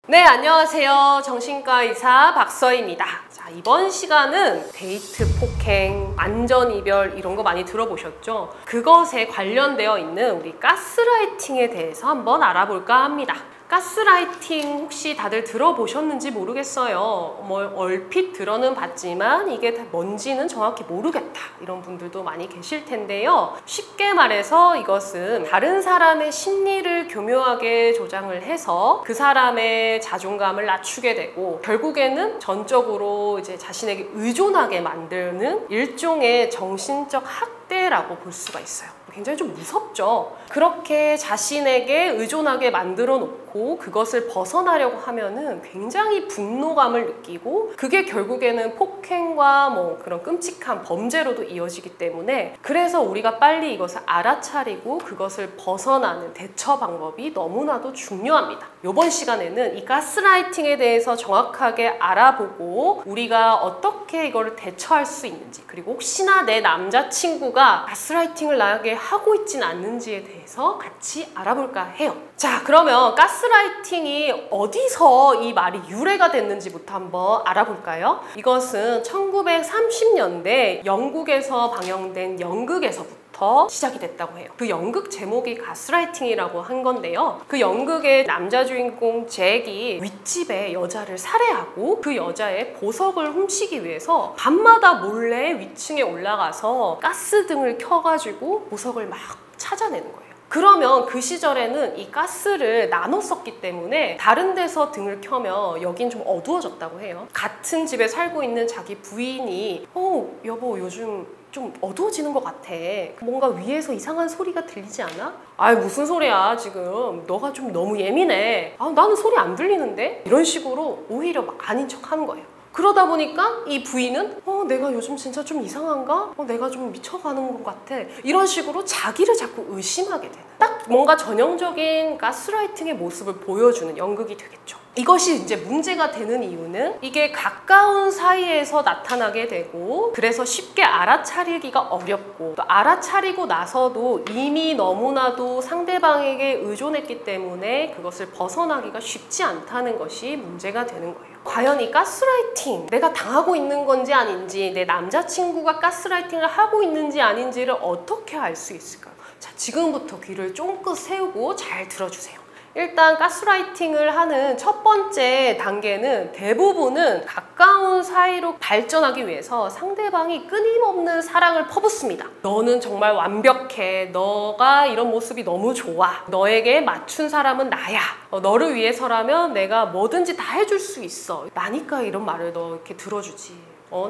네, 안녕하세요. 정신과 의사 박서희입니다. 자, 이번 시간은 데이트 폭행, 안전 이별 이런 거 많이 들어보셨죠? 그것에 관련되어 있는 우리 가스라이팅에 대해서 한번 알아볼까 합니다. 가스라이팅 혹시 다들 들어보셨는지 모르겠어요. 얼핏 들어는 봤지만 이게 뭔지는 정확히 모르겠다 이런 분들도 많이 계실 텐데요. 쉽게 말해서 이것은 다른 사람의 심리를 교묘하게 조장을 해서 그 사람의 자존감을 낮추게 되고 결국에는 전적으로 이제 자신에게 의존하게 만드는 일종의 정신적 학대라고 볼 수가 있어요. 굉장히 좀 무섭죠. 그렇게 자신에게 의존하게 만들어 놓고 그것을 벗어나려고 하면은 굉장히 분노감을 느끼고 그게 결국에는 폭행과 그런 끔찍한 범죄로도 이어지기 때문에 그래서 우리가 빨리 이것을 알아차리고 그것을 벗어나는 대처 방법이 너무나도 중요합니다. 이번 시간에는 이 가스라이팅에 대해서 정확하게 알아보고 우리가 어떻게 이거를 대처할 수 있는지, 그리고 혹시나 내 남자친구가 가스라이팅을 나에게 하고 있진 않는지에 대해서 같이 알아볼까 해요. 자, 그러면 가스라이팅이 어디서 이 말이 유래가 됐는지부터 한번 알아볼까요? 이것은 1930년대 영국에서 방영된 연극에서부터 시작이 됐다고 해요. 그 연극 제목이 가스라이팅이라고 한 건데요. 그 연극의 남자 주인공 잭이 윗집에 여자를 살해하고 그 여자의 보석을 훔치기 위해서 밤마다 몰래 위층에 올라가서 가스등을 켜가지고 보석을 막 찾아내는 거예요. 그러면 그 시절에는 이 가스를 나눠 썼기 때문에 다른 데서 등을 켜면 여긴 좀 어두워졌다고 해요. 같은 집에 살고 있는 자기 부인이 여보 요즘 좀 어두워지는 것 같아. 뭔가 위에서 이상한 소리가 들리지 않아? 아이 무슨 소리야 지금. 너가 좀 너무 예민해. 나는 소리 안 들리는데? 이런 식으로 오히려 막 아닌 척 하는 거예요. 그러다 보니까 이 부인은 내가 요즘 진짜 좀 이상한가? 내가 좀 미쳐가는 것 같아. 이런 식으로 자기를 자꾸 의심하게 되는, 딱 뭔가 전형적인 가스라이팅의 모습을 보여주는 연극이 되겠죠. 이것이 이제 문제가 되는 이유는 이게 가까운 사이에서 나타나게 되고 그래서 쉽게 알아차리기가 어렵고 또 알아차리고 나서도 이미 너무나도 상대방에게 의존했기 때문에 그것을 벗어나기가 쉽지 않다는 것이 문제가 되는 거예요. 과연 이 가스라이팅, 내가 당하고 있는 건지 아닌지, 내 남자친구가 가스라이팅을 하고 있는지 아닌지를 어떻게 알 수 있을까요? 자, 지금부터 귀를 쫑긋 세우고 잘 들어주세요. 일단 가스라이팅을 하는 첫 번째 단계는 대부분은 가까운 사이로 발전하기 위해서 상대방이 끊임없는 사랑을 퍼붓습니다. 너는 정말 완벽해. 너가 이런 모습이 너무 좋아. 너에게 맞춘 사람은 나야. 너를 위해서라면 내가 뭐든지 다 해줄 수 있어. 나니까 이런 말을 너 이렇게 들어주지.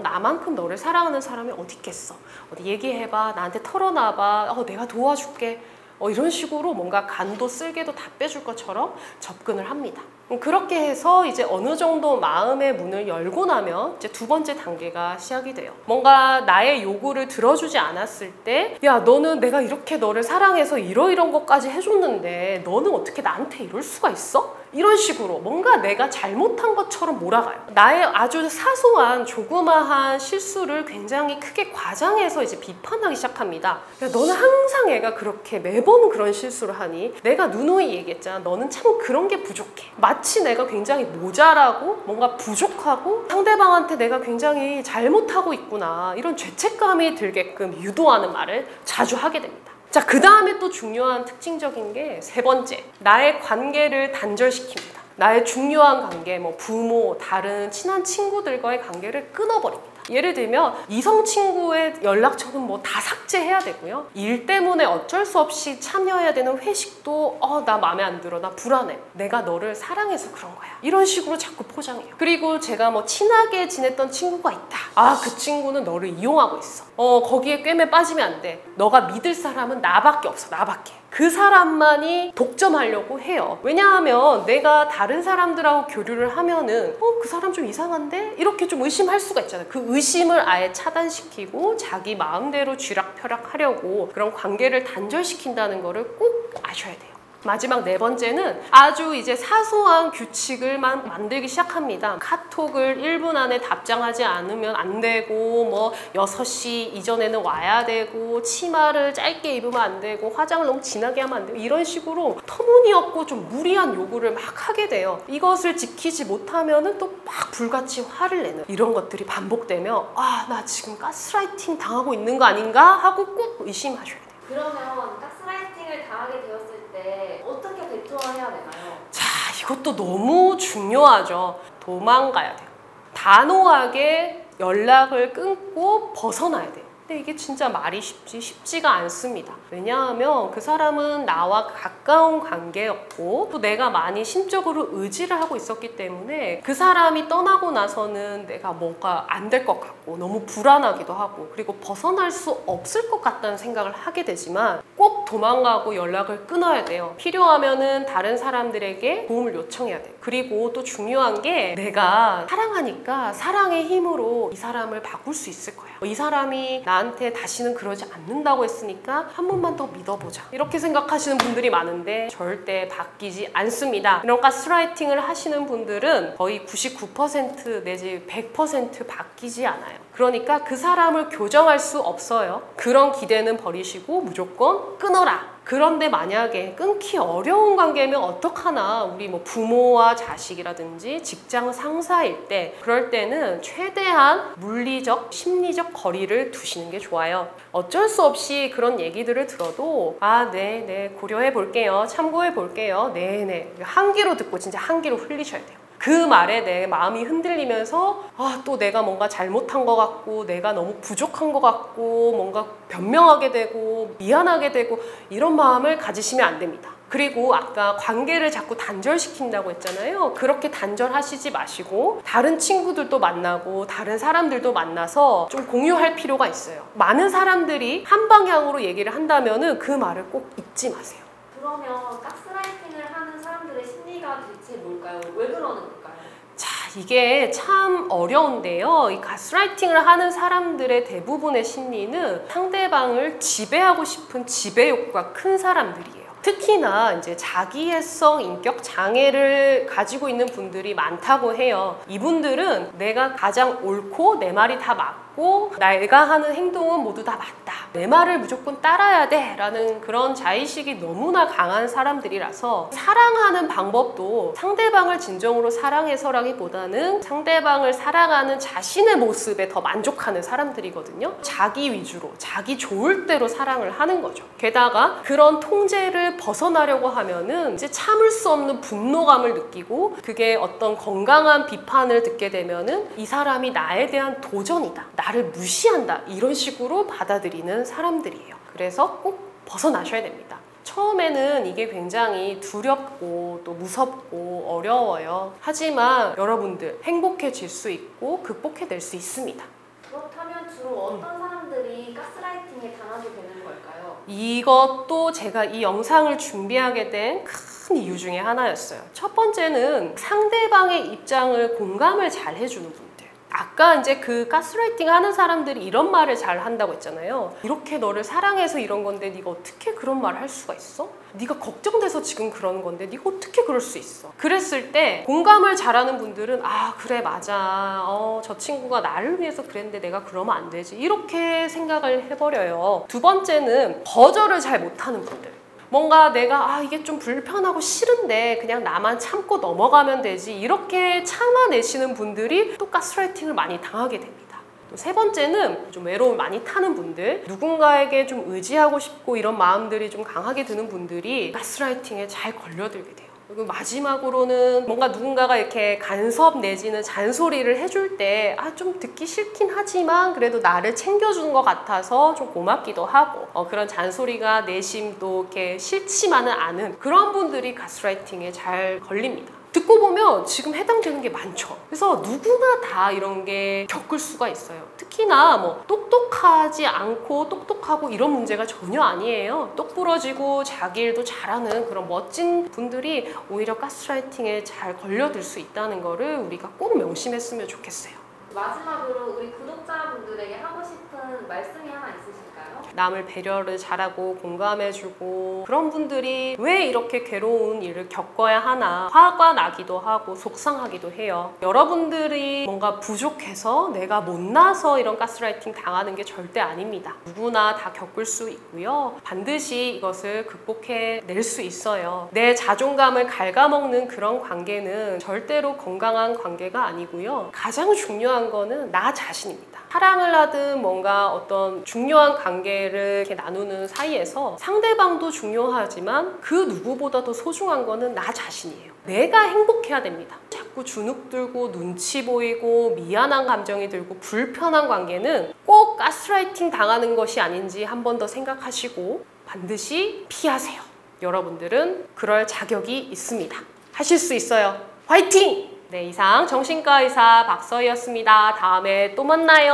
나만큼 너를 사랑하는 사람이 어디 있겠어. 어디 얘기해봐. 나한테 털어놔봐. 내가 도와줄게. 이런 식으로 뭔가 간도 쓸개도 다 빼줄 것처럼 접근을 합니다. 그렇게 해서 이제 어느 정도 마음의 문을 열고 나면 이제 두 번째 단계가 시작이 돼요. 뭔가 나의 요구를 들어주지 않았을 때, 야, 너는 내가 이렇게 너를 사랑해서 이런 것까지 해줬는데 너는 어떻게 나한테 이럴 수가 있어? 이런 식으로 뭔가 내가 잘못한 것처럼 몰아가요. 나의 아주 사소한 조그마한 실수를 굉장히 크게 과장해서 이제 비판하기 시작합니다. 야, 너는 항상 애가 그렇게 매번 그런 실수를 하니? 내가 누누이 얘기했잖아. 너는 참 그런 게 부족해. 마치 내가 굉장히 모자라고 뭔가 부족하고 상대방한테 내가 굉장히 잘못하고 있구나, 이런 죄책감이 들게끔 유도하는 말을 자주 하게 됩니다. 자, 그 다음에 또 중요한 특징적인 게 세 번째, 나의 관계를 단절시킵니다. 나의 중요한 관계, 부모, 다른 친한 친구들과의 관계를 끊어버립니다. 예를 들면 이성 친구의 연락처는 다 삭제해야 되고요. 일 때문에 어쩔 수 없이 참여해야 되는 회식도 나 마음에 안 들어, 나 불안해, 내가 너를 사랑해서 그런 거야, 이런 식으로 자꾸 포장해요. 그리고 제가 친하게 지냈던 친구가 있다. 그 친구는 너를 이용하고 있어. 거기에 꿰매 빠지면 안 돼. 너가 믿을 사람은 나밖에 없어. 나밖에. 그 사람만이 독점하려고 해요. 왜냐하면 내가 다른 사람들하고 교류를 하면은 그 사람 좀 이상한데? 이렇게 좀 의심할 수가 있잖아요. 그 의심을 아예 차단시키고 자기 마음대로 쥐락펴락 하려고 그런 관계를 단절시킨다는 거를 꼭 아셔야 돼요. 마지막 네 번째는 아주 이제 사소한 규칙을만 만들기 시작합니다. 카톡을 1분 안에 답장하지 않으면 안 되고, 뭐 6시 이전에는 와야 되고, 치마를 짧게 입으면 안 되고, 화장을 너무 진하게 하면 안 되고, 이런 식으로 터무니없고 좀 무리한 요구를 막 하게 돼요. 이것을 지키지 못하면은 또 막 불같이 화를 내는 이런 것들이 반복되면 아, 나 지금 가스라이팅 당하고 있는 거 아닌가 하고 꼭 의심하셔야 돼요. 그러면 가스라이팅을 당하게 되었을 때 어떻게 대처해야 되나요? 자, 이것도 너무 중요하죠. 도망가야 돼요. 단호하게 연락을 끊고 벗어나야 돼요. 근데 이게 진짜 말이 쉽지가 않습니다. 왜냐하면 그 사람은 나와 가까운 관계였고 또 내가 많이 심적으로 의지를 하고 있었기 때문에 그 사람이 떠나고 나서는 내가 뭔가 안 될 것 같고 너무 불안하기도 하고 그리고 벗어날 수 없을 것 같다는 생각을 하게 되지만 꼭 도망가고 연락을 끊어야 돼요. 필요하면은 다른 사람들에게 도움을 요청해야 돼요. 그리고 또 중요한 게 내가 사랑하니까 사랑의 힘으로 이 사람을 바꿀 수 있을 거야. 이 사람이 나한테 다시는 그러지 않는다고 했으니까 한 번만 더 믿어보자. 이렇게 생각하시는 분들이 많은데 절대 바뀌지 않습니다. 이런 가스라이팅을 하시는 분들은 거의 99% 내지 100% 바뀌지 않아요. 그러니까 그 사람을 교정할 수 없어요. 그런 기대는 버리시고 무조건 끊어라. 그런데 만약에 끊기 어려운 관계면 어떡하나, 우리 뭐 부모와 자식이라든지 직장 상사일 때, 그럴 때는 최대한 물리적, 심리적 거리를 두시는 게 좋아요. 어쩔 수 없이 그런 얘기들을 들어도 아, 네, 고려해 볼게요. 참고해 볼게요. 네. 한 귀로 듣고 진짜 한 귀로 흘리셔야 돼요. 그 말에 내 마음이 흔들리면서 아, 또 내가 뭔가 잘못한 것 같고 내가 너무 부족한 것 같고 뭔가 변명하게 되고 미안하게 되고 이런 마음을 가지시면 안 됩니다. 그리고 아까 관계를 자꾸 단절시킨다고 했잖아요. 그렇게 단절하시지 마시고 다른 친구들도 만나고 다른 사람들도 만나서 좀 공유할 필요가 있어요. 많은 사람들이 한 방향으로 얘기를 한다면은 그 말을 꼭 잊지 마세요. 그러면 가스라이팅을 하는 사람들의 심리가 대체 뭘까요? 왜 그러는 걸까요? 자, 이게 참 어려운데요. 이 가스라이팅을 하는 사람들의 대부분의 심리는 상대방을 지배하고 싶은 지배 욕구가 큰 사람들이에요. 특히나 이제 자기애성 인격 장애를 가지고 있는 분들이 많다고 해요. 이분들은 내가 가장 옳고 내 말이 다 맞고 내가 하는 행동은 모두 다 맞다. 내 말을 무조건 따라야 돼 라는 그런 자의식이 너무나 강한 사람들이라서 사랑하는 방법도 상대방을 진정으로 사랑해서라기보다는 상대방을 사랑하는 자신의 모습에 더 만족하는 사람들이거든요. 자기 위주로, 자기 좋을 대로 사랑을 하는 거죠. 게다가 그런 통제를 벗어나려고 하면은 이제 참을 수 없는 분노감을 느끼고 그게 어떤 건강한 비판을 듣게 되면은 이 사람이 나에 대한 도전이다. 나를 무시한다. 이런 식으로 받아들이는 사람들이에요. 그래서 꼭 벗어나셔야 됩니다. 처음에는 이게 굉장히 두렵고 또 무섭고 어려워요. 하지만 여러분들 행복해질 수 있고 극복해낼 수 있습니다. 그렇다면 주로 어떤 사람들이 가스라이팅에 당하게 되는 걸까요? 이것도 제가 이 영상을 준비하게 된 큰 이유 중에 하나였어요. 첫 번째는 상대방의 입장을 공감을 잘 해주는 분들. 아까 이제 그 가스라이팅 하는 사람들이 이런 말을 잘 한다고 했잖아요. 이렇게 너를 사랑해서 이런 건데 네가 어떻게 그런 말을 할 수가 있어? 네가 걱정돼서 지금 그런 건데 네가 어떻게 그럴 수 있어? 그랬을 때 공감을 잘하는 분들은 아, 그래, 맞아. 저 친구가 나를 위해서 그랬는데 내가 그러면 안 되지. 이렇게 생각을 해버려요. 두 번째는 거절을 잘 못하는 분들. 뭔가 내가 이게 좀 불편하고 싫은데 그냥 나만 참고 넘어가면 되지, 이렇게 참아내시는 분들이 또 가스라이팅을 많이 당하게 됩니다. 또 세 번째는 좀 외로움을 많이 타는 분들, 누군가에게 좀 의지하고 싶고 이런 마음들이 좀 강하게 드는 분들이 가스라이팅에 잘 걸려들게 돼요. 그리고 마지막으로는 뭔가 누군가가 이렇게 간섭 내지는 잔소리를 해줄 때 좀 듣기 싫긴 하지만 그래도 나를 챙겨주는 것 같아서 좀 고맙기도 하고 그런 잔소리가 내심도 이렇게 싫지만은 않은 그런 분들이 가스라이팅에 잘 걸립니다. 듣고 보면 지금 해당되는 게 많죠. 그래서 누구나 다 이런 게 겪을 수가 있어요. 특히나 뭐 똑똑하지 않고 똑똑하고 이런 문제가 전혀 아니에요. 똑부러지고 자기 일도 잘하는 그런 멋진 분들이 오히려 가스라이팅에 잘 걸려들 수 있다는 거를 우리가 꼭 명심했으면 좋겠어요. 마지막으로 우리 구독자분들에게 하고 싶은 말씀이 하나 있으실까요? 남을 배려를 잘하고 공감해주고 그런 분들이 왜 이렇게 괴로운 일을 겪어야 하나 화가 나기도 하고 속상하기도 해요. 여러분들이 뭔가 부족해서 내가 못나서 이런 가스라이팅 당하는 게 절대 아닙니다. 누구나 다 겪을 수 있고요. 반드시 이것을 극복해낼 수 있어요. 내 자존감을 갉아먹는 그런 관계는 절대로 건강한 관계가 아니고요. 가장 중요한 거는 나 자신입니다. 사랑을 하든 뭔가 어떤 중요한 관계를 이렇게 나누는 사이에서 상대방도 중요하지만 그 누구보다도 소중한 거는 나 자신이에요. 내가 행복해야 됩니다. 자꾸 주눅 들고 눈치 보이고 미안한 감정이 들고 불편한 관계는 꼭 가스라이팅 당하는 것이 아닌지 한 번 더 생각하시고 반드시 피하세요. 여러분들은 그럴 자격이 있습니다. 하실 수 있어요. 화이팅! 네, 이상 정신과 의사 박서희였습니다. 다음에 또 만나요.